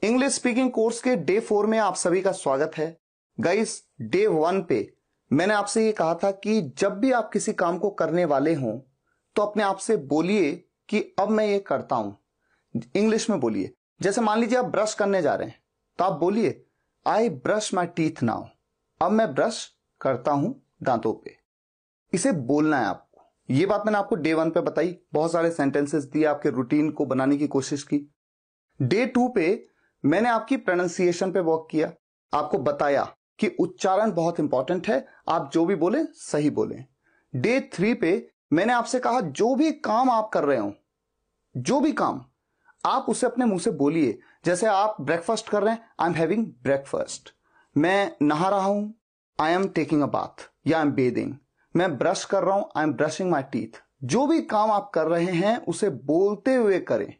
English speaking course के day 4 में आप सभी का स्वागत है। गाइस, डे 1 पे मैंने आपसे ये कहा था कि जब भी आप किसी काम को करने वाले हों तो अपने आप से बोलिए कि अब मैं ये करता हूं। इंग्लिश में बोलिए। जैसे मान लीजिए आप ब्रश करने जा रहे हैं तो आप बोलिए I brush my teeth now. अब मैं ब्रश करता हूं दांतों पे। इसे बोलना है आपको। ये बात मैंने आपको डे 1 पे बताई, बहुत सारे सेंटेंसेस दिए, आपके रूटीन को बनाने की कोशिश की। डे 2 पे मैंने आपकी प्रोनाउंसिएशन पे वर्क किया, आपको बताया कि उच्चारण बहुत इंपॉर्टेंट है, आप जो भी बोले सही बोलें। डे 3 पे मैंने आपसे कहा जो भी काम आप कर रहे हो, जो भी काम आप उसे अपने मुंह से बोलिए। जैसे आप ब्रेकफास्ट कर रहे हैं, आई एम हैविंग ब्रेकफास्ट। मैं नहा रहा हूं, I am taking a bath या आई एम बेदिंग। मैं ब्रश कर रहा हूं, I M brushing my teeth. जो भी काम आप कर रहे हैं उसे बोलते हुए करें।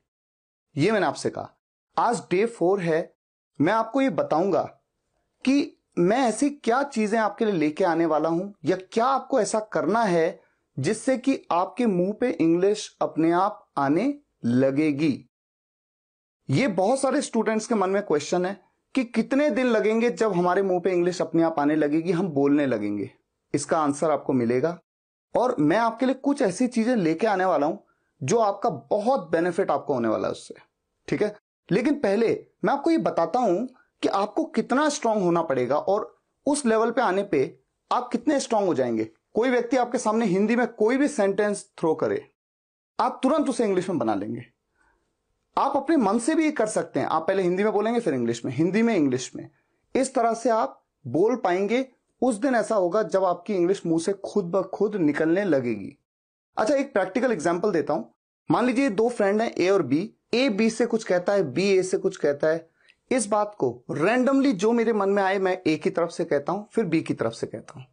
यह मैंने आपसे कहा। आज डे 4 है। मैं आपको ये बताऊंगा कि मैं ऐसी क्या चीजें आपके लिए लेके आने वाला हूं या क्या आपको ऐसा करना है जिससे कि आपके मुंह पे इंग्लिश अपने आप आने लगेगी। ये बहुत सारे स्टूडेंट्स के मन में क्वेश्चन है कि कितने दिन लगेंगे जब हमारे मुंह पे इंग्लिश अपने आप आने लगेगी, हम बोलने लगेंगे। इसका आंसर आपको मिलेगा और मैं आपके लिए कुछ ऐसी चीजें लेके आने वाला हूं जो आपका बहुत बेनिफिट आपको होने वाला है उससे। ठीक है, लेकिन पहले मैं आपको ये बताता हूं कि आपको कितना स्ट्रांग होना पड़ेगा और उस लेवल पे आने पे आप कितने स्ट्रांग हो जाएंगे। कोई व्यक्ति आपके सामने हिंदी में कोई भी सेंटेंस थ्रो करे, आप तुरंत उसे इंग्लिश में बना लेंगे। आप अपने मन से भी ये कर सकते हैं। आप पहले हिंदी में बोलेंगे, फिर इंग्लिश में, हिंदी में इंग्लिश में। इस तरह से आप बोल पाएंगे। उस दिन ऐसा होगा जब आपकी इंग्लिश मुंह से खुद ब खुद निकलने लगेगी। अच्छा, एक प्रैक्टिकल एग्जांपल देता हूं। मान लीजिए दो फ्रेंड हैं, ए और बी। ए बी से कुछ कहता है, बी ए से कुछ कहता है। इस बात को रैंडमली जो मेरे मन में आए मैं ए की तरफ से कहता हूं, फिर बी की तरफ से कहता हूं।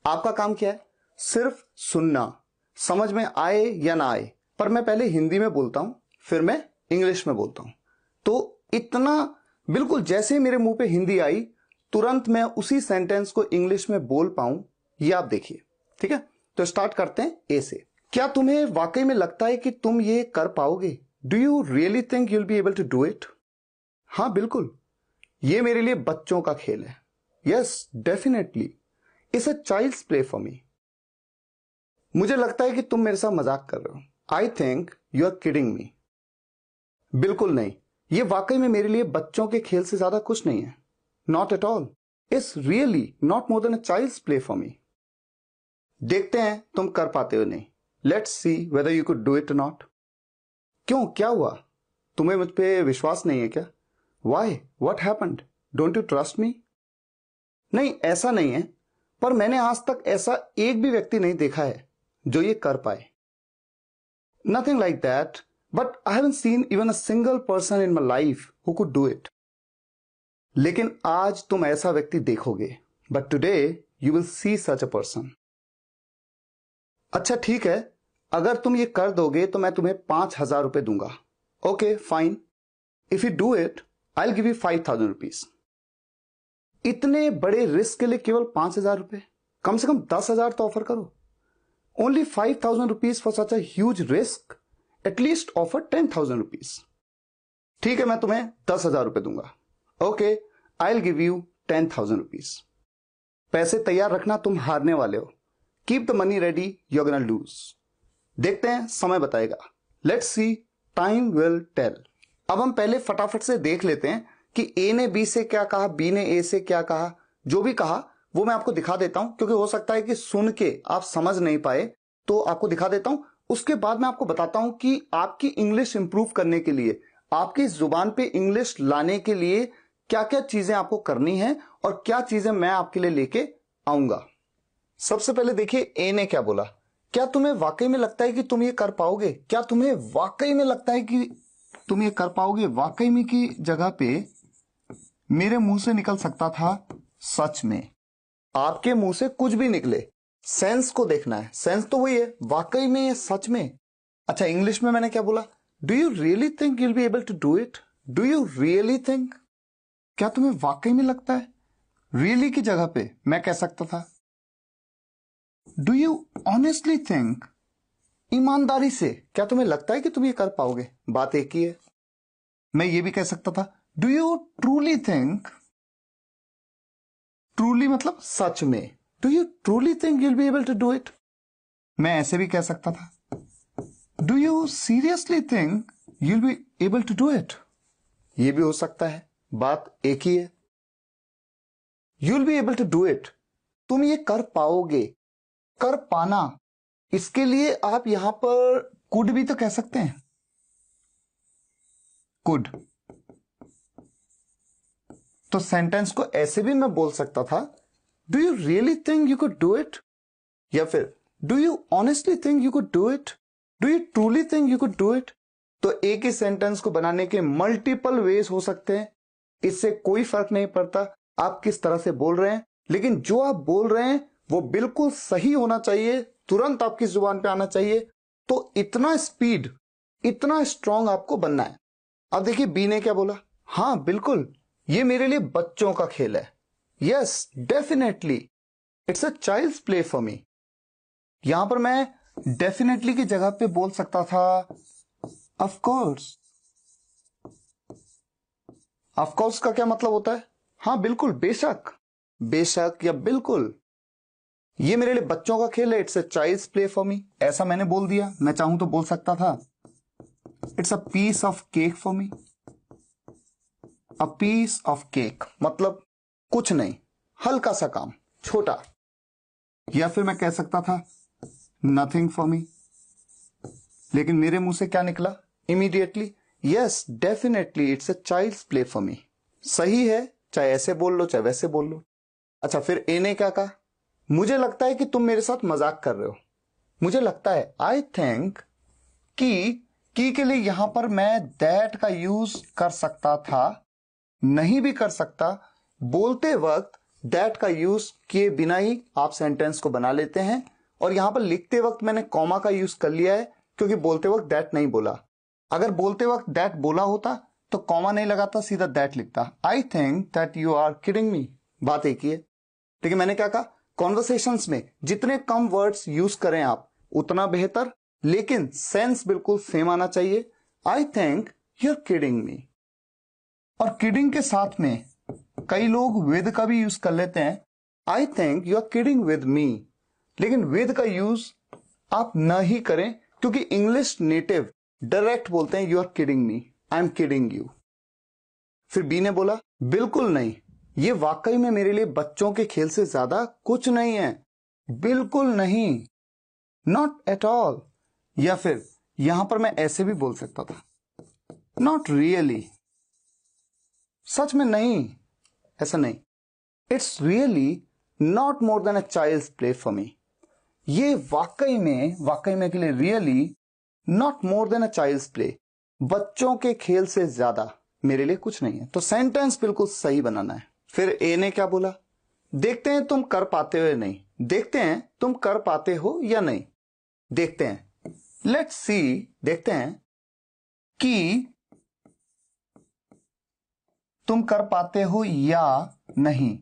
आपका काम क्या है? सिर्फ सुनना, समझ में आए या ना आए। पर मैं पहले हिंदी में बोलता हूं, फिर मैं इंग्लिश में बोलता हूं। तो इतना बिल्कुल जैसे मेरे मुंह पे हिंदी आई, तुरंत मैं उसी सेंटेंस को इंग्लिश में बोल पाऊं, ये आप देखिए। ठीक है, तो स्टार्ट करते हैं ए से। क्या तुम्हें वाकई में लगता है कि तुम ये कर पाओगे? Do you really think you'll be able to do it? हां, बिल्कुल, ये मेरे लिए बच्चों का खेल है। Yes, definitely, it's a child's play for me. मुझे लगता है कि तुम मेरे साथ मजाक कर रहे हो। I think you are kidding me. बिल्कुल नहीं, ये वाकई में मेरे लिए बच्चों के खेल से ज्यादा कुछ नहीं है। Not at all. It's really not more than a child's play for me. देखते हैं तुम कर पाते हो नहीं। Let's see whether you could do it और नॉट। क्यों, क्या हुआ? तुम्हें मुझ पे विश्वास नहीं है क्या? Why, what happened? Don't you trust me? नहीं, ऐसा नहीं है, पर मैंने आज तक ऐसा एक भी व्यक्ति नहीं देखा है जो ये कर पाए। Nothing like that, but I haven't seen even a single person in my life who could do it. लेकिन आज तुम ऐसा व्यक्ति देखोगे। But today you will see such a person. अच्छा ठीक है, अगर तुम ये कर दोगे तो मैं तुम्हें 5,000 रुपए दूंगा। Okay fine, if you do it I will give you 5,000 rupees. इतने बड़े रिस्क के लिए केवल 5,000 रुपए? कम से कम 10,000 तो ऑफर करो। Only 5,000 rupees for such a huge risk. At least offer 10,000 rupees. ठीक है, मैं तुम्हें 10,000 रुपए दूंगा। Okay, I will give you 10,000 rupees. पैसे तैयार रखना, तुम हारने वाले हो। Keep the money ready, you are gonna lose. देखते हैं, समय बताएगा। Let's see, time will tell. अब हम पहले फटाफट से देख लेते हैं कि ए ने बी से क्या कहा, बी ने ए से क्या कहा। जो भी कहा वो मैं आपको दिखा देता हूं, क्योंकि हो सकता है कि सुन के आप समझ नहीं पाए, तो आपको दिखा देता हूं। उसके बाद मैं आपको बताता हूं कि आपकी इंग्लिश इंप्रूव करने के लिए, आपकी जुबान पे इंग्लिश लाने के लिए क्या क्या चीजें आपको करनी है और क्या चीजें मैं आपके लिए लेके आऊंगा। सबसे पहले देखिए ए ने क्या बोला। क्या तुम्हें वाकई में लगता है कि तुम ये कर पाओगे? क्या तुम्हें वाकई में लगता है कि तुम ये कर पाओगे? वाकई में की जगह पे मेरे मुंह से निकल सकता था सच में। आपके मुंह से कुछ भी निकले, सेंस को देखना है। सेंस तो वही है, वाकई में या सच में। अच्छा, इंग्लिश में मैंने क्या बोला? Do you really think you will be able to do it? Do you really think? क्या तुम्हें वाकई में लगता है? रियली की जगह पे मैं कह सकता था डू यू ऑनेस्टली थिंक? ईमानदारी से क्या तुम्हें लगता है कि तुम ये कर पाओगे? बात एक ही है। मैं ये भी कह सकता था do you truly think, truly मतलब सच में, do you truly think you'll be able to do it. मैं ऐसे भी कह सकता था, do you seriously think you'll be able to do it. ये भी हो सकता है, बात एक ही है। You'll be able to do it, तुम ये कर पाओगे, कर पाना, इसके लिए आप यहां पर कुड भी तो कह सकते हैं, कुड। तो सेंटेंस को ऐसे भी मैं बोल सकता था, do you really think you could do it, या फिर do you honestly think you could do it, do you truly think you could do it. तो एक ही सेंटेंस को बनाने के मल्टीपल वेज हो सकते हैं, इससे कोई फर्क नहीं पड़ता आप किस तरह से बोल रहे हैं, लेकिन जो आप बोल रहे हैं वो बिल्कुल सही होना चाहिए, तुरंत आपकी जुबान पे आना चाहिए। तो इतना स्पीड, इतना स्ट्रांग आपको बनना है। अब देखिए बी ने क्या बोला, हाँ बिल्कुल ये मेरे लिए बच्चों का खेल है, yes definitely it's a child's play for me. यहां पर मैं डेफिनेटली की जगह पे बोल सकता था ऑफ कोर्स। ऑफ कोर्स का क्या मतलब होता है, हाँ बिल्कुल, बेशक, बेशक या बिल्कुल, ये मेरे लिए बच्चों का खेल है, it's a child's play for me, ऐसा मैंने बोल दिया। मैं चाहूं तो बोल सकता था it's a piece of cake for me, a piece of cake मतलब कुछ नहीं, हल्का सा काम, छोटा। या फिर मैं कह सकता था नथिंग फॉर मी, लेकिन मेरे मुंह से क्या निकला immediately, yes definitely it's a child's play for me. सही है, चाहे ऐसे बोल लो चाहे वैसे बोल लो। अच्छा फिर ए ने क्या कहा, मुझे लगता है कि तुम मेरे साथ मजाक कर रहे हो। मुझे लगता है, आई थिंक की के लिए यहां पर मैं दैट का यूज कर सकता था, नहीं भी कर सकता। बोलते वक्त दैट का यूज किए बिना ही आप सेंटेंस को बना लेते हैं, और यहां पर लिखते वक्त मैंने कॉमा का यूज कर लिया है क्योंकि बोलते वक्त दैट नहीं बोला। अगर बोलते वक्त दैट बोला होता तो कॉमा नहीं लगाता, सीधा दैट लिखता, I think that you are kidding me. बात एक ही है। लेकिन मैंने क्या कहा, कॉन्वर्सेशंस में जितने कम वर्ड्स यूज करें आप उतना बेहतर, लेकिन सेंस बिल्कुल सेम आना चाहिए। I think you are kidding me. और किडिंग के साथ में कई लोग विद का भी यूज कर लेते हैं, I think you are kidding with me, लेकिन विद का यूज आप न ही करें क्योंकि इंग्लिश नेटिव डायरेक्ट बोलते हैं you are kidding me, I am kidding you. फिर बी ने बोला बिल्कुल नहीं, ये वाकई में मेरे लिए बच्चों के खेल से ज्यादा कुछ नहीं है, बिल्कुल नहीं, नॉट एट ऑल। या फिर यहां पर मैं ऐसे भी बोल सकता था, नॉट रियली, सच में नहीं, ऐसा नहीं, it's really not more than a child's play for me. ये वाकई में के लिए really not more than a child's play, बच्चों के खेल से ज्यादा मेरे लिए कुछ नहीं है। तो सेंटेंस बिल्कुल सही बनाना है। फिर ए ने क्या बोला, देखते हैं तुम कर पाते हो या नहीं, देखते हैं तुम कर पाते हो या नहीं, देखते हैं, लेट्स सी, देखते हैं कि तुम कर पाते हो या नहीं।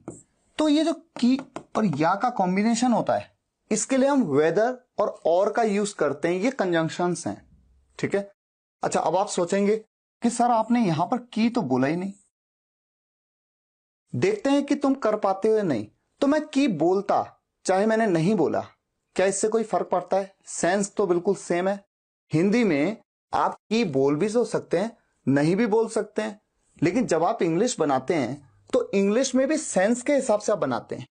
तो ये जो की और या का कॉम्बिनेशन होता है, इसके लिए हम वेदर और का यूज करते हैं, ये कंजंक्शंस हैं, ठीक है। अच्छा अब आप सोचेंगे कि सर आपने यहां पर की तो बोला ही नहीं, देखते हैं कि तुम कर पाते हो या नहीं, तो मैं की बोलता चाहे मैंने नहीं बोला, क्या इससे कोई फर्क पड़ता है? सेंस तो बिल्कुल सेम है। हिंदी में आप की बोल भी तो सकते हैं, नहीं भी बोल सकते हैं, लेकिन जब आप इंग्लिश बनाते हैं तो इंग्लिश में भी सेंस के हिसाब से आप बनाते हैं।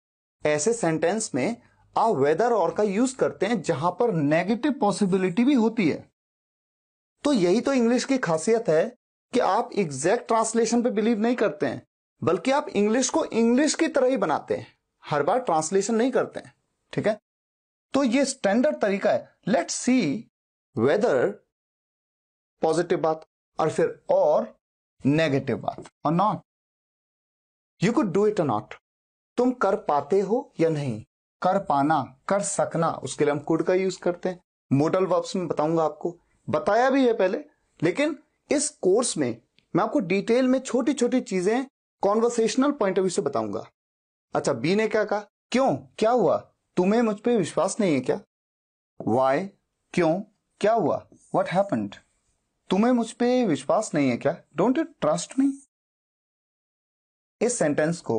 ऐसे सेंटेंस में आप वेदर और का यूज करते हैं जहां पर नेगेटिव पॉसिबिलिटी भी होती है। तो यही तो इंग्लिश की खासियत है कि आप एग्जैक्ट ट्रांसलेशन पे बिलीव नहीं करते हैं, बल्कि आप इंग्लिश को इंग्लिश की तरह ही बनाते हैं, हर बार ट्रांसलेशन नहीं करते हैं, ठीक है। तो ये स्टैंडर्ड तरीका है। लेट्स सी वेदर पॉजिटिव बात, और फिर और नेगेटिव बात, और not, you could do it और नॉट, तुम कर पाते हो या नहीं, कर पाना, कर सकना, उसके लिए हम कुड का यूज करते हैं। मोडल वर्ब्स में बताऊंगा आपको, बताया भी है पहले, लेकिन इस कोर्स में मैं आपको डिटेल में छोटी छोटी चीजें कॉन्वर्सेशनल पॉइंट ऑफ व्यू से बताऊंगा। अच्छा बी ने क्या कहा, क्यों, क्या हुआ, तुम्हें मुझ पर विश्वास नहीं है क्या? वाई, क्यों, क्या हुआ, व्हाट हैपेंड, तुम्हें मुझ पर विश्वास नहीं है क्या? डोंट यू ट्रस्ट मी? इस सेंटेंस को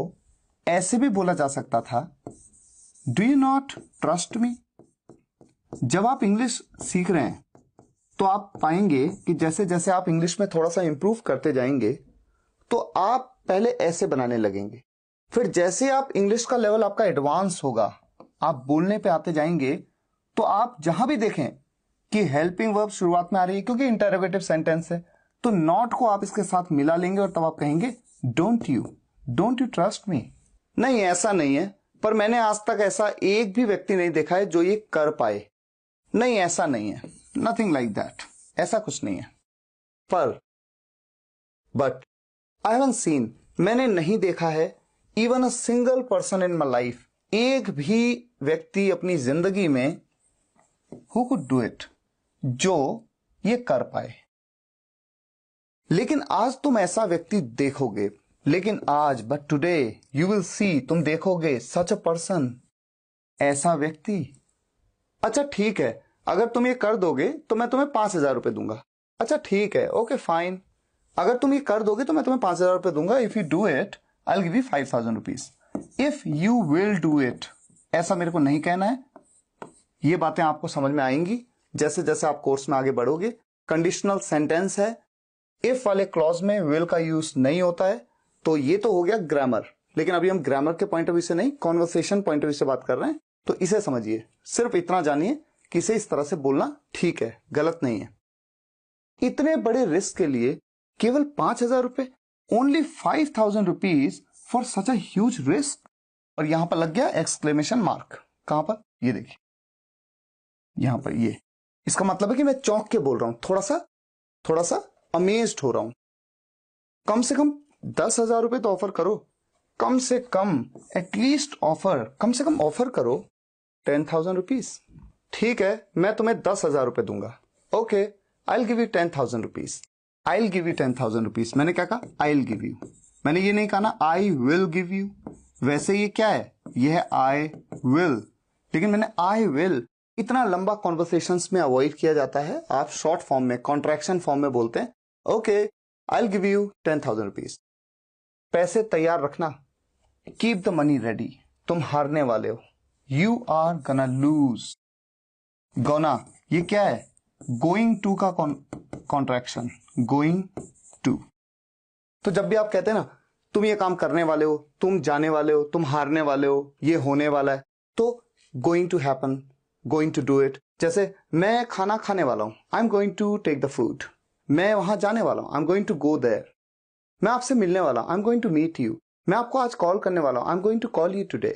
ऐसे भी बोला जा सकता था, do you not trust me. जब आप इंग्लिश सीख रहे हैं तो आप पाएंगे कि जैसे जैसे आप इंग्लिश में थोड़ा सा इंप्रूव करते जाएंगे तो आप पहले ऐसे बनाने लगेंगे, फिर जैसे आप इंग्लिश का लेवल आपका एडवांस होगा, आप बोलने पे आते जाएंगे तो आप जहां भी देखें कि हेल्पिंग वर्ब शुरुआत में आ रही है, क्योंकि इंटरोगेटिव सेंटेंस है, तो नॉट को आप इसके साथ मिला लेंगे और तब आप कहेंगे डोंट यू ट्रस्ट मी। नहीं, ऐसा नहीं है, पर मैंने आज तक ऐसा एक भी व्यक्ति नहीं देखा है जो ये कर पाए। नहीं, ऐसा नहीं है, नथिंग लाइक दैट, ऐसा कुछ नहीं है। बट आई हैवंट सीन, मैंने नहीं देखा है, even a single person in my life, एक भी व्यक्ति अपनी जिंदगी में हु कुड डू इट, जो ये कर पाए। लेकिन आज तुम ऐसा व्यक्ति देखोगे, लेकिन आज, but today you will see, तुम देखोगे सच अ पर्सन, ऐसा व्यक्ति। अच्छा ठीक है, अगर तुम ये कर दोगे तो मैं तुम्हें 5,000 रुपए दूंगा। अच्छा ठीक है, ओके फाइन, अगर तुम ये कर दोगे तो मैं तुम्हें 5,000 रुपए दूंगा। If you do it I will give you 5,000 rupees. If you will do it, ऐसा मेरे को नहीं कहना है। ये बातें आपको समझ में आएंगी जैसे जैसे आप कोर्स में आगे बढ़ोगे। कंडीशनल सेंटेंस है, इफ वाले क्लॉज में विल का यूज नहीं होता है। तो ये तो हो गया ग्रामर, लेकिन अभी हम ग्रामर के पॉइंट ऑफ व्यू से नहीं, कॉन्वर्सेशन पॉइंट ऑफ व्यू से बात कर रहे हैं। तो इसे समझिए, सिर्फ इतना जानिए कि इसे इस तरह से बोलना ठीक है, गलत नहीं है। इतने बड़े रिस्क के लिए केवल 5,000 रुपए, only 5,000 rupees for such a huge risk. और यहां पर लग गया एक्सक्लेमेशन मार्क। कहां पर? ये देखिए, यहां पर। ये इसका मतलब है कि मैं चौंक के बोल रहा हूं, थोड़ा सा अमेज्ड हो रहा हूं। कम से कम 10,000 रुपए तो ऑफर करो, कम से कम एटलीस्ट ऑफर, कम से कम ऑफर करो 10,000 रुपीज। ठीक है, मैं तुम्हें 10,000 रुपए दूंगा। Okay, I will give you 10,000 rupees. I will give you 10,000 rupees. मैंने क्या कहा? आई विल गिव यू। मैंने ये नहीं कहा ना आई विल गिव यू। वैसे ये क्या है? ये है आई विल, लेकिन मैंने आई विल। इतना लंबा कॉन्वर्सेशंस में अवॉइड किया जाता है, आप शॉर्ट फॉर्म में, कॉन्ट्रैक्शन फॉर्म में बोलते हैं। Okay, I will give you 10,000 rupees. पैसे तैयार रखना, कीप द मनी रेडी। तुम हारने वाले हो, you are gonna lose. Gonna, ये क्या है? गोइंग टू का कॉन्ट्रैक्शन, गोइंग टू। तो जब भी आप कहते हैं ना तुम ये काम करने वाले हो, तुम जाने वाले हो, तुम हारने वाले हो, ये होने वाला है, तो going to happen, going to do it. जैसे मैं खाना खाने वाला हूं, I am going to take the food. मैं वहां जाने वाला हूं, I am going to go there. मैं आपसे मिलने वाला हूं, I am going to meet you. मैं आपको आज कॉल करने वाला हूं, I am going to call you today.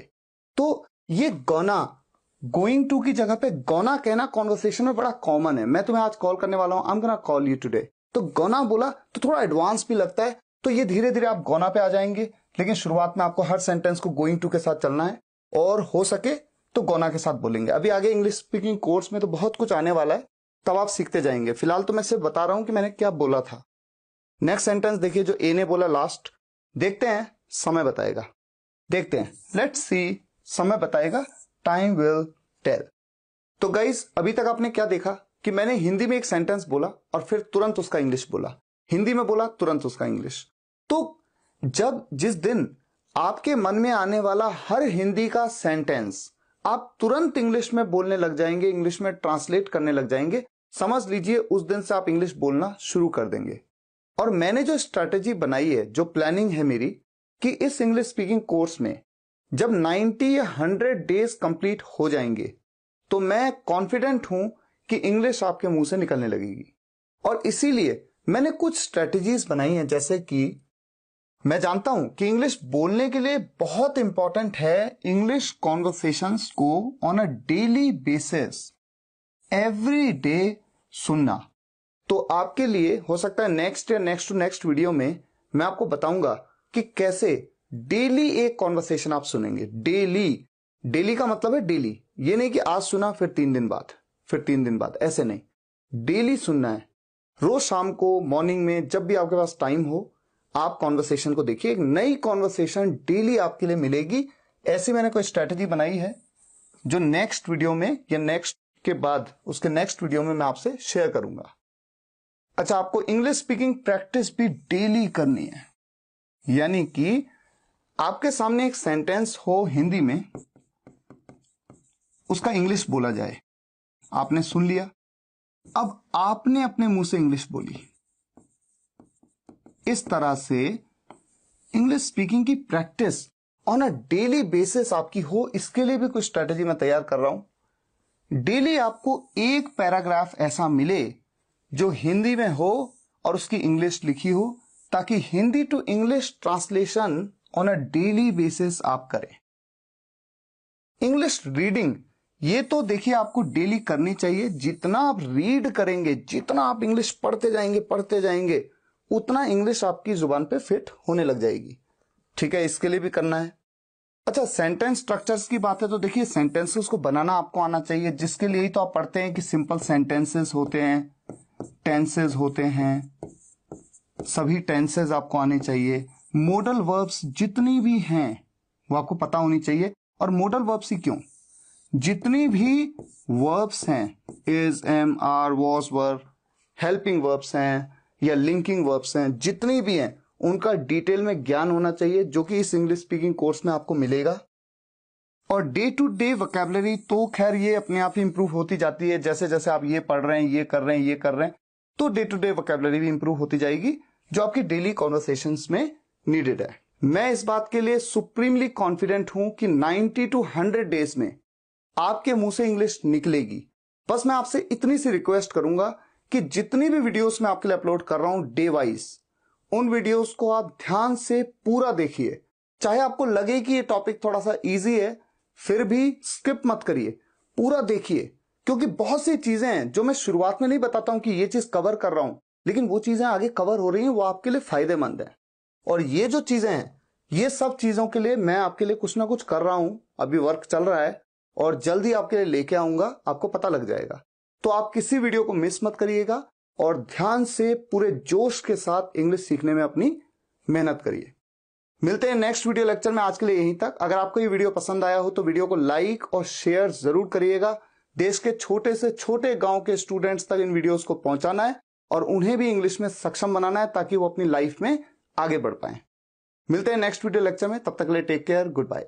तो ये गोना, गोइंग टू की जगह पे गोना कहना कॉन्वर्सेशन में बड़ा कॉमन है। मैं तुम्हें आज कॉल करने वाला हूं, I am gonna call you today. तो गोना बोला तो थोड़ा एडवांस भी लगता है, तो ये धीरे धीरे आप गोना पे आ जाएंगे। लेकिन शुरुआत में आपको हर सेंटेंस को गोइंग टू के साथ चलना है, और हो सके तो गोना के साथ बोलेंगे। अभी आगे इंग्लिश स्पीकिंग कोर्स में तो बहुत कुछ आने वाला है, तब आप सीखते जाएंगे। फिलहाल तो मैं सिर्फ बता रहा हूं कि मैंने क्या बोला था। नेक्स्ट सेंटेंस देखिए जो ए ने बोला लास्ट, देखते हैं, समय बताएगा। देखते हैं, लेट्स सी, समय बताएगा, टाइम विल टेल। तो गाइस, अभी तक आपने क्या देखा कि मैंने हिंदी में एक सेंटेंस बोला और फिर तुरंत उसका इंग्लिश बोला, हिंदी में बोला तुरंत उसका इंग्लिश। तो जिस दिन आपके मन में आने वाला हर हिंदी का सेंटेंस आप तुरंत इंग्लिश में बोलने लग जाएंगे, इंग्लिश में ट्रांसलेट करने लग जाएंगे, समझ लीजिए उस दिन से आप इंग्लिश बोलना शुरू कर देंगे। और मैंने जो स्ट्रैटेजी बनाई है, जो प्लानिंग है मेरी, कि इस इंग्लिश स्पीकिंग कोर्स में जब 90 या 100 डेज कंप्लीट हो जाएंगे तो मैं कॉन्फिडेंट हूं कि इंग्लिश आपके मुंह से निकलने लगेगी। और इसीलिए मैंने कुछ स्ट्रैटेजीज बनाई हैं, जैसे कि मैं जानता हूं कि इंग्लिश बोलने के लिए बहुत इंपॉर्टेंट है इंग्लिश कॉन्वर्सेशंस को on a daily basis, every day सुनना। तो आपके लिए हो सकता है नेक्स्ट या नेक्स्ट टू नेक्स्ट वीडियो में मैं आपको बताऊंगा कि कैसे डेली एक कॉन्वर्सेशन आप सुनेंगे। डेली का मतलब है डेली, ये नहीं कि आज सुना फिर 3 दिन बाद, फिर 3 दिन बाद, ऐसे नहीं। डेली सुनना है। रोज शाम को, मॉर्निंग में, जब भी आपके पास टाइम हो, आप कॉन्वर्सेशन को देखिए। एक नई कॉन्वर्सेशन डेली आपके लिए मिलेगी। ऐसी मैंने कोई स्ट्रैटेजी बनाई है जो नेक्स्ट वीडियो में या नेक्स्ट के बाद उसके नेक्स्ट वीडियो में मैं आपसे शेयर करूंगा। अच्छा, आपको इंग्लिश स्पीकिंग प्रैक्टिस भी डेली करनी है, यानी कि आपके सामने एक सेंटेंस हो हिंदी में, उसका इंग्लिश बोला जाए, आपने सुन लिया, अब आपने अपने मुंह से इंग्लिश बोली। इस तरह से इंग्लिश स्पीकिंग की practice on a daily basis आपकी हो, इसके लिए भी कुछ स्ट्रेटेजी मैं तैयार कर रहा हूं। डेली आपको एक पैराग्राफ ऐसा मिले जो हिंदी में हो और उसकी इंग्लिश लिखी हो, ताकि Hindi to English translation on a daily basis आप करें। इंग्लिश रीडिंग, ये तो देखिए आपको डेली करनी चाहिए। जितना आप रीड करेंगे, जितना आप इंग्लिश पढ़ते जाएंगे उतना इंग्लिश आपकी जुबान पे फिट होने लग जाएगी। ठीक है, इसके लिए भी करना है। अच्छा, सेंटेंस स्ट्रक्चर्स की बात है तो देखिए सेंटेंसेस को बनाना आपको आना चाहिए, जिसके लिए ही तो आप पढ़ते हैं कि सिंपल सेंटेंसेस होते हैं, टेंसेस होते हैं, सभी टेंसेस आपको आने चाहिए। मोडल वर्ब्स जितनी भी हैं वो आपको पता होनी चाहिए। और मोडल वर्ब्स ही क्यों, जितनी भी वर्ब्स हैं, is, am, are, was, were, helping verbs हैं या लिंकिंग वर्ब्स हैं, जितनी भी हैं उनका डिटेल में ज्ञान होना चाहिए, जो कि इस इंग्लिश स्पीकिंग कोर्स में आपको मिलेगा। और डे टू डे वोकैबुलरी तो खैर ये अपने आप ही इंप्रूव होती जाती है। जैसे जैसे आप ये पढ़ रहे हैं, ये कर रहे हैं, ये कर रहे हैं, तो डे टू डे वोकैबुलरी भी इंप्रूव होती जाएगी, जो आपकी डेली कॉन्वर्सेशंस में नीडेड है। मैं इस बात के लिए सुप्रीमली कॉन्फिडेंट हूं कि 90 to 100 डेज में आपके मुंह से इंग्लिश निकलेगी। बस मैं आपसे इतनी सी रिक्वेस्ट करूंगा कि जितनी भी वीडियोस मैं आपके लिए अपलोड कर रहा हूं डे वाइज, उन वीडियोस को आप ध्यान से पूरा देखिए। चाहे आपको लगे कि ये टॉपिक थोड़ा सा इजी है, फिर भी स्किप मत करिए, पूरा देखिए। क्योंकि बहुत सी चीजें हैं जो मैं शुरुआत में नहीं बताता हूं कि ये चीज कवर कर रहा हूं, लेकिन वो चीजें आगे कवर हो रही हैं, वो आपके लिए फायदेमंद है। और ये जो चीजें हैं, ये सब चीजों के लिए मैं आपके लिए कुछ ना कुछ कर रहा हूं, अभी वर्क चल रहा है और जल्दी आपके लिए लेके आऊंगा, आपको पता लग जाएगा। तो आप किसी वीडियो को मिस मत करिएगा और ध्यान से पूरे जोश के साथ इंग्लिश सीखने में अपनी मेहनत करिए। मिलते हैं नेक्स्ट वीडियो लेक्चर में, आज के लिए यहीं तक। अगर आपको ये वीडियो पसंद आया हो तो वीडियो को लाइक और शेयर जरूर करिएगा। देश के छोटे से छोटे गांव के स्टूडेंट्स तक इन वीडियोस को पहुंचाना है और उन्हें भी इंग्लिश में सक्षम बनाना है, ताकि वो अपनी लाइफ में आगे बढ़ पाए। मिलते हैं नेक्स्ट वीडियो लेक्चर में, तब तक के लिए टेक केयर, गुड बाय।